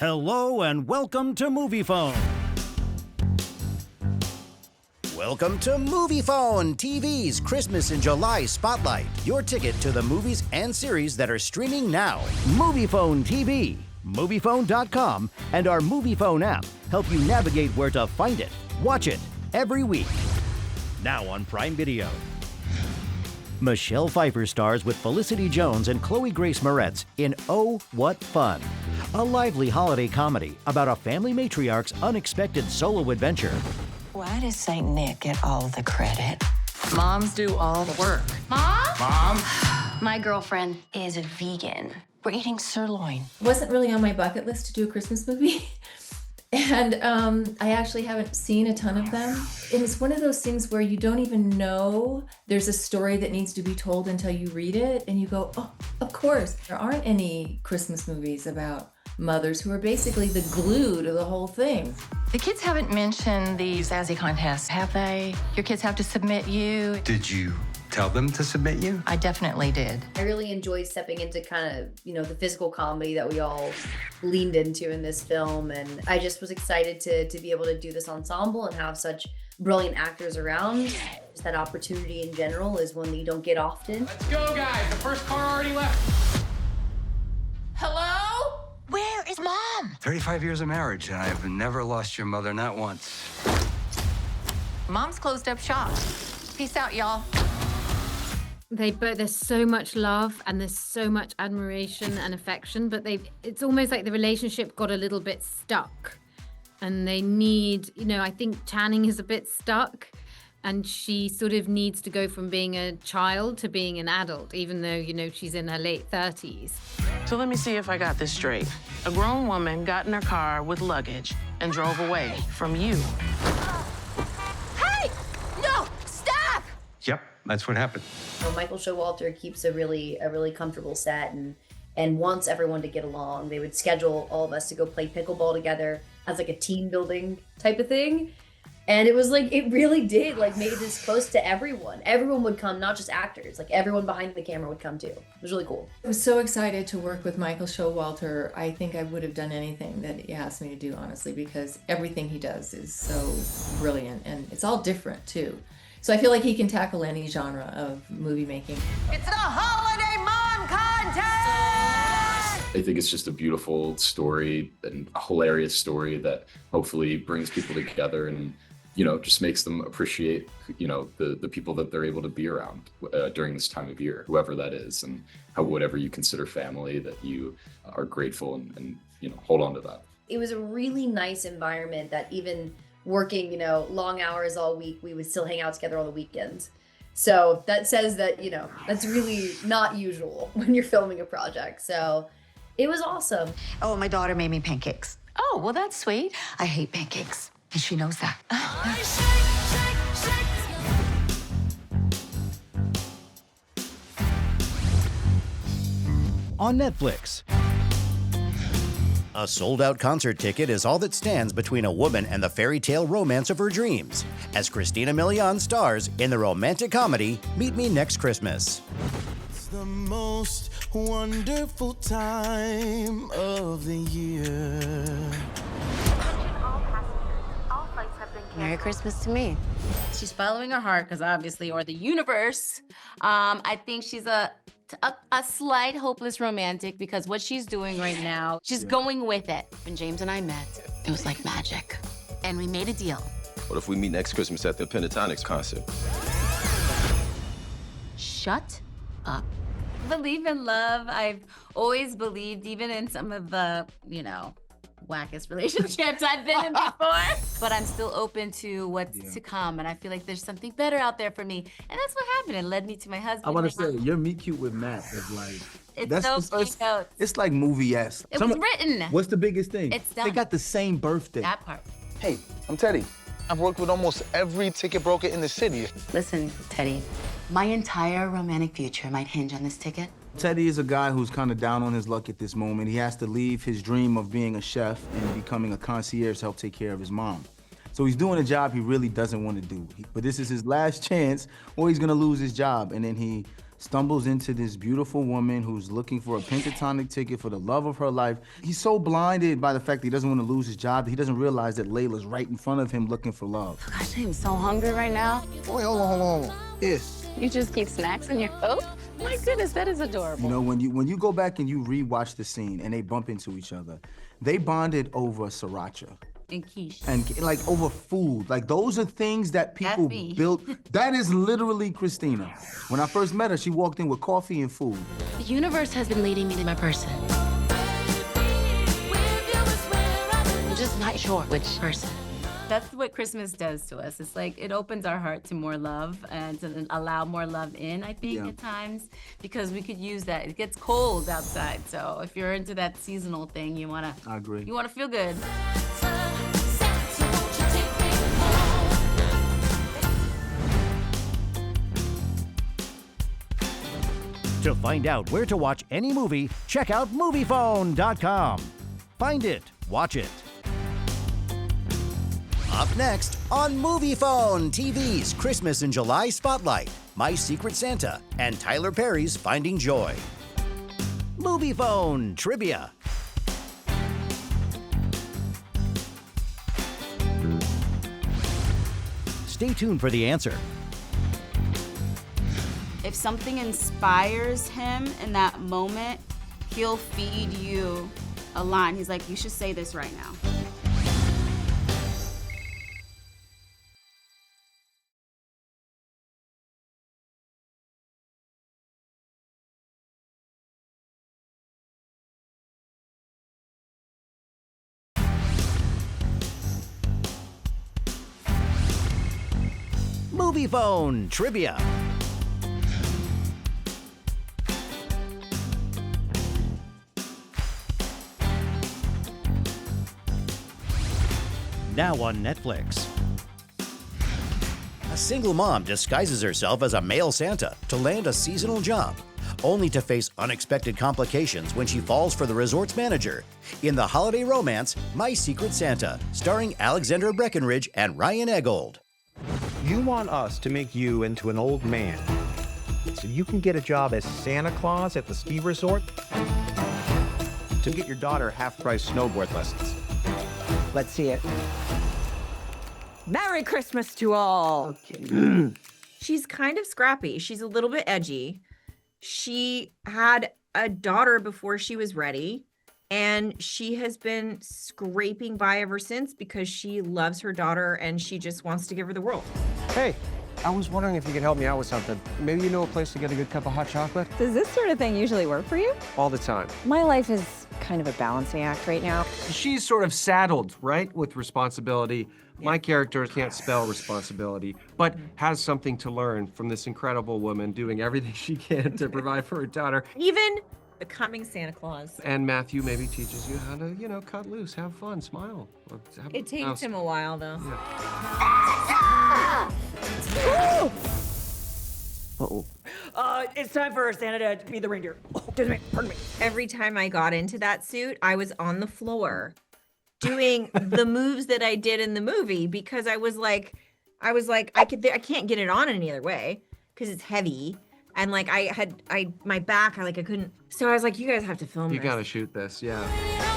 Hello and welcome to Moviefone. Welcome to Moviefone TV's Christmas in July Spotlight. Your ticket to the movies and series that are streaming now. Moviefone TV, Moviefone.com, and our Moviefone app help you navigate where to find it. Watch it every week. Now on Prime Video. Michelle Pfeiffer stars with Felicity Jones and Chloë Grace Moretz in Oh, What Fun! A lively holiday comedy about a family matriarch's unexpected solo adventure. Why does St. Nick get all the credit? Moms do all the work. Mom? Mom? My girlfriend is a vegan. We're eating sirloin. It wasn't really on my bucket list to do a Christmas movie. And I actually haven't seen a ton of them. And it's one of those things where you don't even know there's a story that needs to be told until you read it. And you go, oh, of course. There aren't any Christmas movies about mothers who are basically the glue to the whole thing. The kids haven't mentioned the Sassy contest, have they? Your kids have to submit you. Did you tell them to submit you? I definitely did. I really enjoyed stepping into kind of, the physical comedy that we all leaned into in this film. And I just was excited to be able to do this ensemble and have such brilliant actors around. Just that opportunity in general is one that you don't get often. Let's go, guys. The first car already left. Hello? Where is Mom? 35 years of marriage, and I've never lost your mother, not once. Mom's closed up shop. Peace out, y'all. There's so much love and there's so much admiration and affection, but it's almost like the relationship got a little bit stuck. And they need, I think Channing is a bit stuck, and she sort of needs to go from being a child to being an adult, even though, she's in her late 30s. So let me see if I got this straight. A grown woman got in her car with luggage and drove away from you. Hey! No! Stop! Yep, that's what happened. Michael Showalter keeps a really comfortable set and wants everyone to get along. They would schedule all of us to go play pickleball together as like a team building type of thing. And it was like, it really did made this close to everyone. Everyone would come, not just actors, everyone behind the camera would come too. It was really cool. I was so excited to work with Michael Showalter. I think I would have done anything that he asked me to do, honestly, because everything he does is so brilliant, and it's all different too. So I feel like he can tackle any genre of movie making. It's the Holiday Mom Contest! I think it's just a beautiful story and a hilarious story that hopefully brings people together and just makes them appreciate, the people that they're able to be around during this time of year, whoever that is, and whatever you consider family, that you are grateful and hold on to that. It was a really nice environment that even working, long hours all week, we would still hang out together on the weekends. So that says that, that's really not usual when you're filming a project. So it was awesome. Oh, my daughter made me pancakes. Oh, well, that's sweet. I hate pancakes, and she knows that. On Netflix. A sold-out concert ticket is all that stands between a woman and the fairy tale romance of her dreams, as Christina Milian stars in the romantic comedy Meet Me Next Christmas. It's the most wonderful time of the year. Merry Christmas to me. She's following her heart, because obviously, or the universe. I think she's a slight hopeless romantic, because what she's doing right now, she's going with it. When James and I met, it was like magic. And we made a deal. What if we meet next Christmas at the Pentatonics concert? Shut up. Believe in love. I've always believed, even in some of the, wackest relationships I've been in before. But I'm still open to what's to come, and I feel like there's something better out there for me. And that's what happened. It led me to my husband. I want to say, your meet cute with Matt is cute. It's like movie-esque. It was written. What's the biggest thing? It's done. They got the same birthday. That part. Hey, I'm Teddy. I've worked with almost every ticket broker in the city. Listen, Teddy, my entire romantic future might hinge on this ticket. Teddy is a guy who's kind of down on his luck at this moment. He has to leave his dream of being a chef and becoming a concierge to help take care of his mom. So he's doing a job he really doesn't want to do. But this is his last chance, or he's gonna lose his job. And then he stumbles into this beautiful woman who's looking for a pentatonic ticket for the love of her life. He's so blinded by the fact that he doesn't want to lose his job that he doesn't realize that Layla's right in front of him looking for love. Gosh, I'm so hungry right now. Wait, hold on. Yes. You just keep snacks in your coat? My goodness, that is adorable. You know, when you go back and you rewatch the scene and they bump into each other, they bonded over sriracha. And quiche. And like over food. Like those are things that people built. That is literally Christina. When I first met her, she walked in with coffee and food. The universe has been leading me to my person. I'm just not sure which person. That's what Christmas does to us. It's like it opens our heart to more love and to allow more love in, I think, at times, because we could use that. It gets cold outside, so if you're into that seasonal thing, you wanna feel good. To find out where to watch any movie, check out Moviefone.com. Find it, watch it. Up next on Moviefone TV's Christmas in July Spotlight, My Secret Santa and Tyler Perry's Finding Joy. Moviefone Trivia. Stay tuned for the answer. If something inspires him in that moment, he'll feed you a line. He's like, you should say this right now. Moviefone Trivia. Now on Netflix. A single mom disguises herself as a male Santa to land a seasonal job, only to face unexpected complications when she falls for the resort's manager. In the holiday romance, My Secret Santa, starring Alexandra Breckenridge and Ryan Eggold. You want us to make you into an old man so you can get a job as Santa Claus at the ski resort to get your daughter half-price snowboard lessons. Let's see it. Merry Christmas to all. Okay. She's kind of scrappy. She's a little bit edgy. She had a daughter before she was ready, and she has been scraping by ever since because she loves her daughter and she just wants to give her the world. Hey, I was wondering if you could help me out with something. Maybe you know a place to get a good cup of hot chocolate? Does this sort of thing usually work for you? All the time. My life is kind of a balancing act right now. She's sort of saddled, right, with responsibility. My character can't spell responsibility, but has something to learn from this incredible woman doing everything she can to provide for her daughter. Even becoming Santa Claus. And Matthew maybe teaches you how to, cut loose, have fun, smile. It takes him a while, though. Uh-oh. It's time for Santa to be the reindeer. Pardon me. Every time I got into that suit, I was on the floor doing the moves that I did in the movie because I was like, I can't get it on any other way because it's heavy. And like my back, I couldn't. So I was like, you guys have to film this. You gotta shoot this, yeah.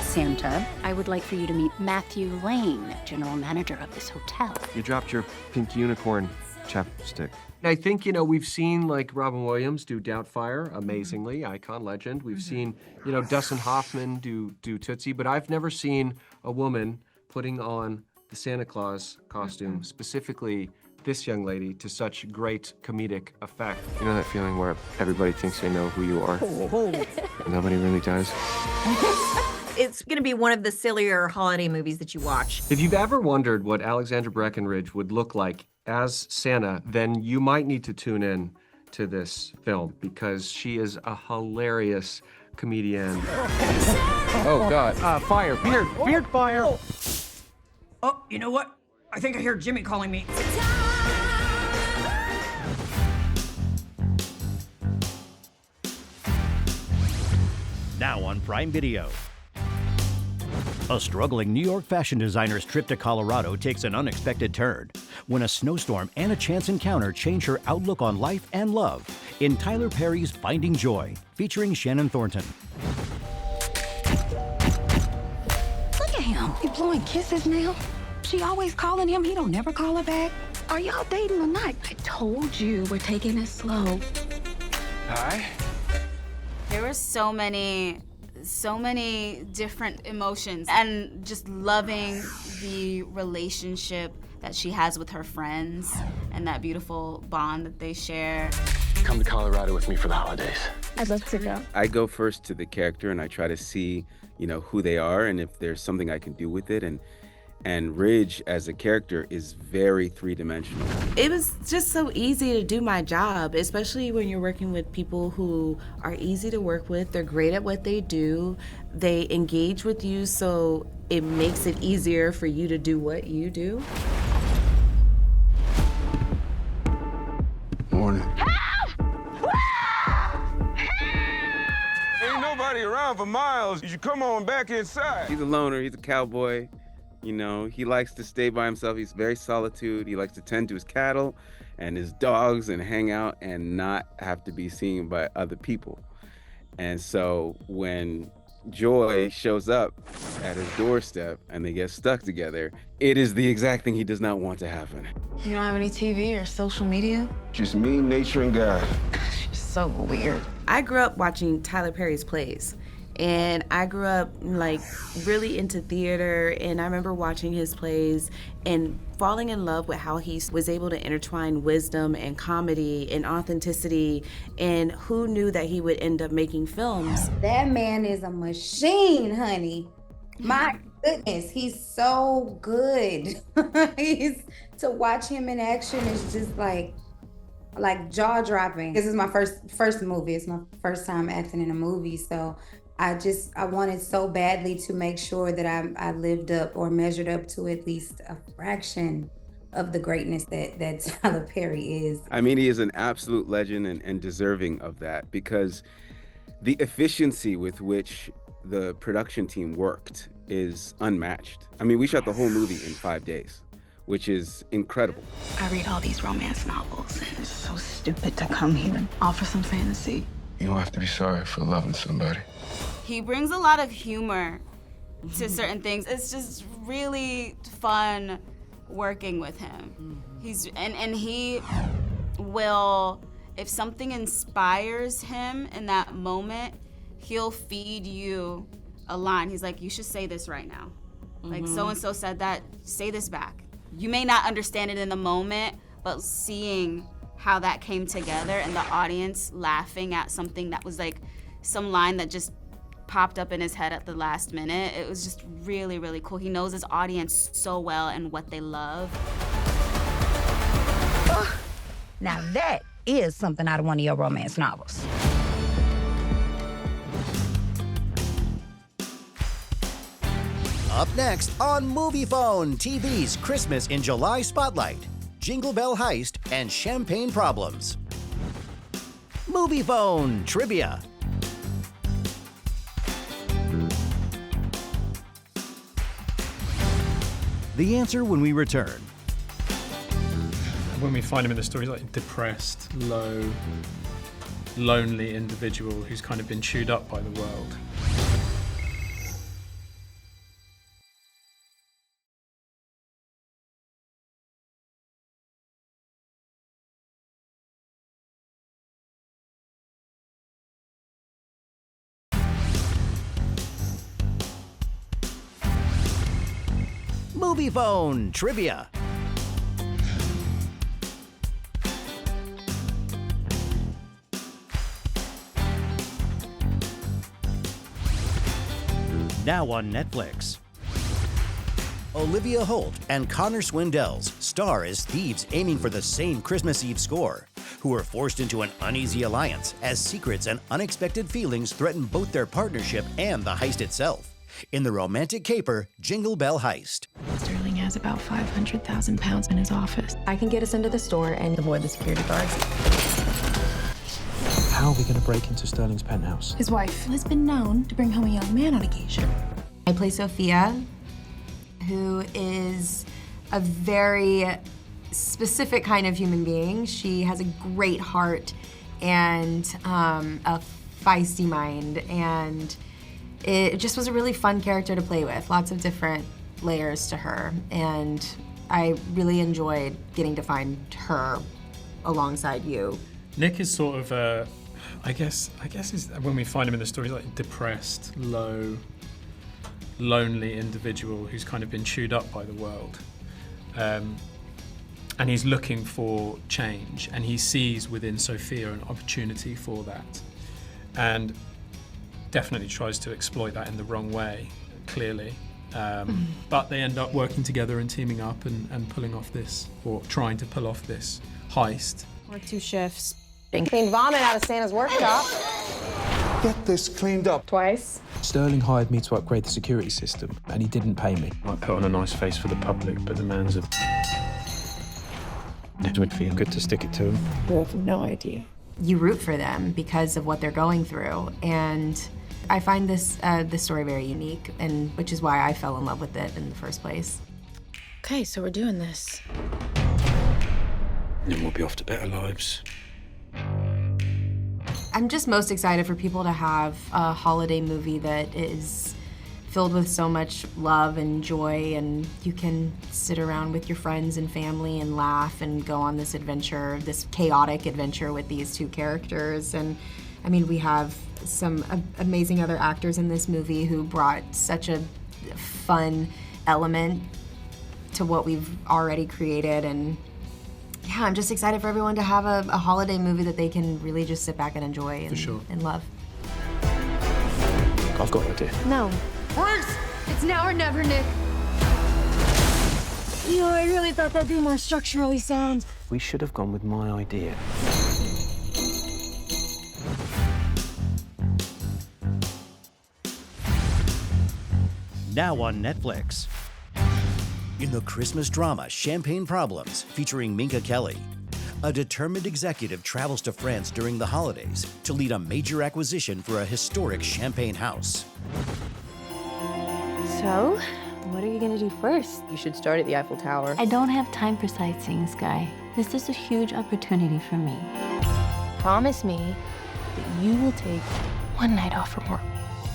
Santa, I would like for you to meet Matthew Lane, general manager of this hotel. You dropped your pink unicorn chapstick. I think, we've seen like Robin Williams do Doubtfire, amazingly, icon, legend. We've seen, Dustin Hoffman do Tootsie, but I've never seen a woman putting on the Santa Claus costume, specifically this young lady, to such great comedic effect. You know that feeling where everybody thinks they know who you are? And nobody really does? It's gonna be one of the sillier holiday movies that you watch. If you've ever wondered what Alexandra Breckenridge would look like as Santa, then you might need to tune in to this film because she is a hilarious comedian. Oh God, fire, beard fire. Oh, you know what? I think I hear Jimmy calling me. Now on Prime Video. A struggling New York fashion designer's trip to Colorado takes an unexpected turn when a snowstorm and a chance encounter change her outlook on life and love in Tyler Perry's Finding Joy, featuring Shannon Thornton. Look at him. He blowing kisses now. She always calling him. He don't never call her back. Are y'all dating or not? I told you we're taking it slow. Hi. There were so many different emotions, and just loving the relationship that she has with her friends and that beautiful bond that they share. Come to Colorado with me for the holidays. I'd love to go. I go first to the character and I try to see, who they are and if there's something I can do with it. And Ridge as a character is very three-dimensional. It was just so easy to do my job, especially when you're working with people who are easy to work with. They're great at what they do. They engage with you, so it makes it easier for you to do what you do. Morning. Ain't nobody around for miles. You should come on back inside. He's a loner, he's a cowboy. He likes to stay by himself. He's very solitude. He likes to tend to his cattle and his dogs and hang out and not have to be seen by other people. And so when Joy shows up at his doorstep and they get stuck together, it is the exact thing he does not want to happen. You don't have any TV or social media? Just me, nature, and God. She's so weird. I grew up watching Tyler Perry's plays. And I grew up really into theater, and I remember watching his plays and falling in love with how he was able to intertwine wisdom and comedy and authenticity, and who knew that he would end up making films. That man is a machine, honey. My goodness, he's so good. To watch him in action is just like jaw-dropping. This is my first movie. It's my first time acting in a movie, so I wanted so badly to make sure that I lived up or measured up to at least a fraction of the greatness that Tyler Perry is. I mean, he is an absolute legend and deserving of that, because the efficiency with which the production team worked is unmatched. I mean, we shot the whole movie in 5 days, which is incredible. I read all these romance novels, and it's so stupid to come here and offer some fantasy. You don't have to be sorry for loving somebody. He brings a lot of humor to certain things. It's just really fun working with him. And he will, if something inspires him in that moment, he'll feed you a line. He's like, you should say this right now. Like, so-and-so said that, say this back. You may not understand it in the moment, but seeing how that came together and the audience laughing at something that was like some line that just popped up in his head at the last minute, it was just really, really cool. He knows his audience so well and what they love. Now that is something out of one of your romance novels. Up next on Moviefone TV's Christmas in July Spotlight, Jingle Bell Heist and Champagne Problems. Moviefone Trivia. The answer when we return. When we find him in the story, he's like a depressed, low, lonely individual who's kind of been chewed up by the world. Moviefone Trivia. Now on Netflix. Olivia Holt and Connor Swindells star as thieves aiming for the same Christmas Eve score, who are forced into an uneasy alliance as secrets and unexpected feelings threaten both their partnership and the heist itself. In the romantic caper, Jingle Bell Heist. Sterling has about 500,000 pounds in his office. I can get us into the store and avoid the security guards. How are we going to break into Sterling's penthouse? His wife has been known to bring home a young man on occasion. I play Sophia, who is a very specific kind of human being. She has a great heart and a feisty mind, and it just was a really fun character to play with. Lots of different layers to her, and I really enjoyed getting to find her alongside you. Nick is sort of I guess when we find him in the story, he's like a depressed, low, lonely individual who's kind of been chewed up by the world. And he's looking for change, and he sees within Sophia an opportunity for that. And definitely tries to exploit that in the wrong way, clearly. But they end up working together and teaming up and pulling off this, or trying to pull off this heist. Work 2 shifts. Clean vomit out of Santa's workshop. Get this cleaned up. Twice. Sterling hired me to upgrade the security system, and he didn't pay me. I put on a nice face for the public, but the man's a... It would feel good to stick it to him. You have no idea. You root for them because of what they're going through, and I find this story very unique, and which is why I fell in love with it in the first place. Okay, so we're doing this. Then we'll be off to better lives. I'm just most excited for people to have a holiday movie that is filled with so much love and joy, and you can sit around with your friends and family and laugh and go on this adventure, this chaotic adventure with these 2 characters. And I mean, we have some amazing other actors in this movie who brought such a fun element to what we've already created. And yeah, I'm just excited for everyone to have a holiday movie that they can really just sit back and enjoy and love. I've got an idea. No. Freeze! It's now or never, Nick. You know, I really thought that'd be more structurally sound. We should have gone with my idea. Now on Netflix. In the Christmas drama Champagne Problems, featuring Minka Kelly, a determined executive travels to France during the holidays to lead a major acquisition for a historic champagne house. So, what are you gonna do first? You should start at the Eiffel Tower. I don't have time for sightseeing, Sky. This is a huge opportunity for me. Promise me that you will take 1 night off from work.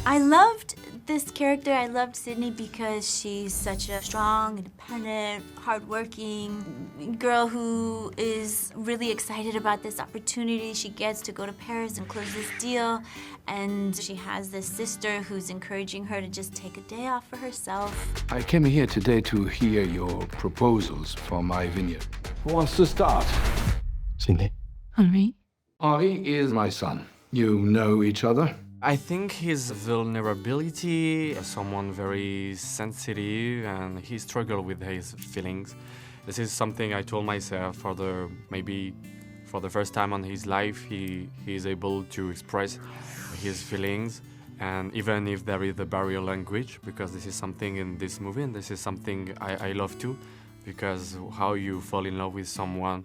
I loved this character. I loved Sydney because she's such a strong, independent, hardworking girl who is really excited about this opportunity she gets to go to Paris and close this deal. And she has this sister who's encouraging her to just take a day off for herself. I came here today to hear your proposals for my vineyard. Who wants to start? Sydney. Henri? Henri is my son. You know each other? I think his vulnerability, someone very sensitive, and he struggled with his feelings. This is something I told myself maybe for the first time in his life, he is able to express his feelings, and even if there is the barrier language, because this is something in this movie, and this is something I love too, because how you fall in love with someone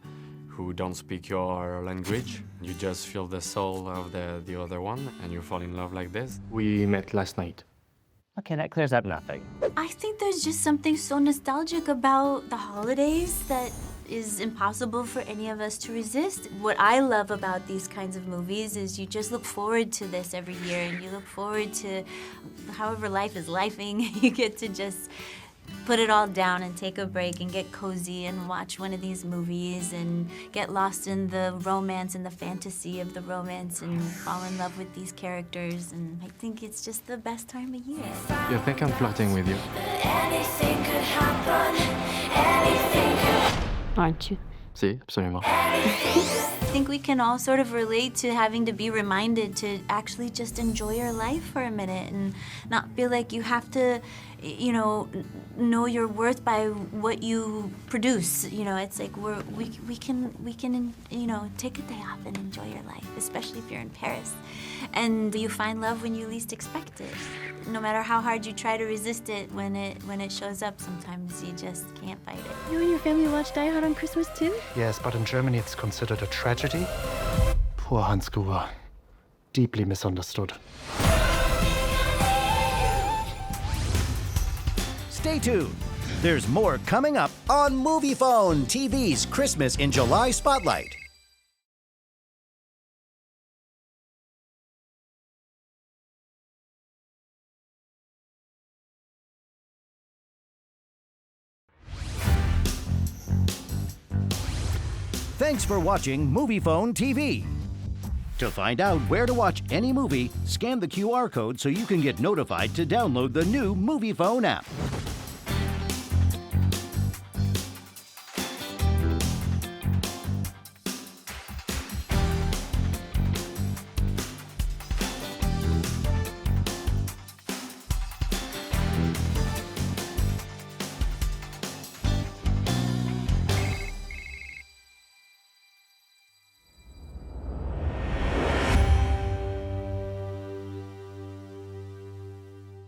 who don't speak your language, you just feel the soul of the other one, and you fall in love like this. We met last night. Okay, that clears up nothing. I think there's just something so nostalgic about the holidays that is impossible for any of us to resist. What I love about these kinds of movies is you just look forward to this every year, and you look forward to however life is lifing. You get to just put it all down and take a break and get cozy and watch one of these movies and get lost in the romance and the fantasy of the romance and fall in love with these characters. And I think it's just the best time of year. You think I'm flirting with you? Anything could happen. Anything could... Aren't you? Si, absolument. I think we can all sort of relate to having to be reminded to actually just enjoy your life for a minute and not feel like you have to, you know your worth by what you produce. You know, it's like we can take a day off and enjoy your life, especially if you're in Paris. And you find love when you least expect it. No matter how hard you try to resist it, when it shows up, sometimes you just can't fight it. You and your family watch Die Hard on Christmas too? Yes, but in Germany it's considered a tragedy. Poor Hans Gruber. Deeply misunderstood. Stay tuned. There's more coming up on Moviefone TV's Christmas in July Spotlight. Thanks for watching Moviefone TV. To find out where to watch any movie, scan the QR code so you can get notified to download the new Moviefone app.